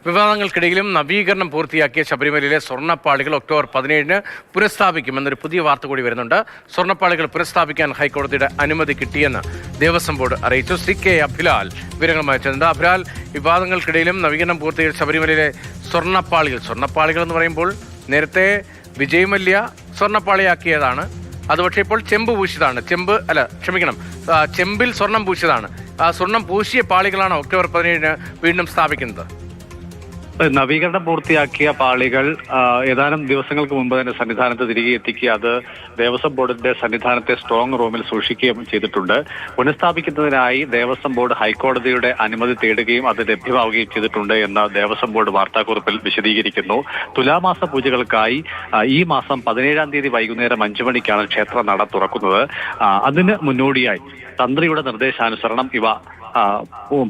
വിവാദങ്ങൾക്കിടയിലും നവീകരണം പൂർത്തിയാക്കിയ ശബരിമലയിലെ സ്വർണ്ണപ്പാളികൾ ഒക്ടോബർ 17-ന് പുനഃസ്ഥാപിക്കുമെന്നൊരു പുതിയ വാർത്ത കൂടി വരുന്നുണ്ട്. സ്വർണ്ണപ്പാളികൾ പുനഃസ്ഥാപിക്കാൻ ഹൈക്കോടതിയുടെ അനുമതി കിട്ടിയെന്ന് ദേവസ്വം ബോർഡ് അറിയിച്ചു. CK അഭിലാൽ വിവരങ്ങളുമായി വെച്ചിട്ടുണ്ട്. അഭിലാൽ, വിവാദങ്ങൾക്കിടയിലും നവീകരണം പൂർത്തിയാക്കിയ ശബരിമലയിലെ സ്വർണ്ണപ്പാളികൾ എന്ന് പറയുമ്പോൾ നേരത്തെ വിജയ് മല്യ സ്വർണ്ണപ്പാളിയാക്കിയതാണ്. അത് പക്ഷേ ഇപ്പോൾ ചെമ്പ് പൂശിയതാണ്. ചെമ്പിൽ സ്വർണം പൂശിയതാണ്. ആ സ്വർണം പൂശിയ പാളികളാണ് ഒക്ടോബർ 17-ന് വീണ്ടും സ്ഥാപിക്കുന്നത്. നവീകരണം പൂർത്തിയാക്കിയ പാളികൾ ഏതാനും ദിവസങ്ങൾക്ക് മുമ്പ് തന്നെ സന്നിധാനത്ത് തിരികെ എത്തിക്കുക, അത് ദേവസ്വം ബോർഡിന്റെ സന്നിധാനത്തെ സ്ട്രോങ് റൂമിൽ സൂക്ഷിക്കുകയും ചെയ്തിട്ടുണ്ട്. പുനഃസ്ഥാപിക്കുന്നതിനായി ദേവസ്വം ബോർഡ് ഹൈക്കോടതിയുടെ അനുമതി തേടുകയും അത് ലഭ്യമാവുകയും ചെയ്തിട്ടുണ്ട് എന്ന് ദേവസ്വം ബോർഡ് വാർത്താക്കുറിപ്പിൽ വിശദീകരിക്കുന്നു. തുലാമാസ പൂജകൾക്കായി ഈ മാസം 17-ാം തീയതി വൈകുന്നേരം 5 മണിക്കാണ് ക്ഷേത്ര നട തുറക്കുന്നത്. അതിന് മുന്നോടിയായി തന്ത്രിയുടെ നിർദ്ദേശാനുസരണം ഇവ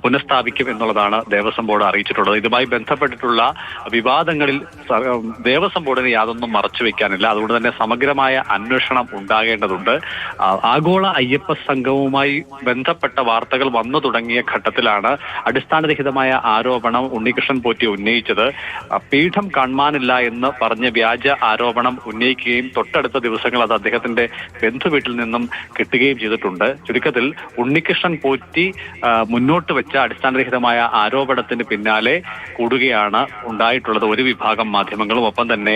പുനഃസ്ഥാപിക്കും എന്നുള്ളതാണ് ദേവസ്വം ബോർഡ് അറിയിച്ചിട്ടുള്ളത്. ഇതുമായി ബന്ധപ്പെട്ടിട്ടുള്ള വിവാദങ്ങളിൽ ദേവസ്വം ബോർഡിന് യാതൊന്നും മറച്ചുവെക്കാനില്ല. അതുകൊണ്ട് തന്നെ സമഗ്രമായ അന്വേഷണം ഉണ്ടാകേണ്ടതുണ്ട്. ആഗോള അയ്യപ്പ സംഘവുമായി ബന്ധപ്പെട്ട വാർത്തകൾ വന്നു തുടങ്ങിയ ഘട്ടത്തിലാണ് അടിസ്ഥാനരഹിതമായ ആരോപണം ഉണ്ണികൃഷ്ണൻ പോറ്റി ഉന്നയിച്ചത്. പീഠം കാണാനില്ല എന്ന് പറഞ്ഞ് വ്യാജ ആരോപണം ഉന്നയിക്കുകയും തൊട്ടടുത്ത ദിവസങ്ങൾ അത് അദ്ദേഹത്തിന്റെ ബന്ധുവീട്ടിൽ നിന്നും കിട്ടുകയും ചെയ്തിട്ടുണ്ട്. ചുരുക്കത്തിൽ ഉണ്ണികൃഷ്ണൻ പോറ്റി മുന്നോട്ട് വെച്ച അടിസ്ഥാനരഹിതമായ ആരോപണത്തിന് പിന്നാലെ കൂടുകയാണ് ഉണ്ടായിട്ടുള്ളത് ഒരു വിഭാഗം മാധ്യമങ്ങളും, ഒപ്പം തന്നെ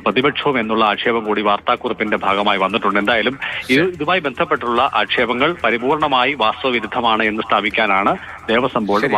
പ്രതിപക്ഷവും എന്നുള്ള ആക്ഷേപം കൂടി വാർത്താക്കുറിപ്പിന്റെ ഭാഗമായി വന്നിട്ടുണ്ട്. എന്തായാലും ഇതുമായി ബന്ധപ്പെട്ടുള്ള ആക്ഷേപങ്ങൾ പരിപൂർണമായി വാസ്തവവിരുദ്ധമാണ് എന്ന് സ്ഥാപിക്കാനാണ് ദേവസ്വം ബോർഡ്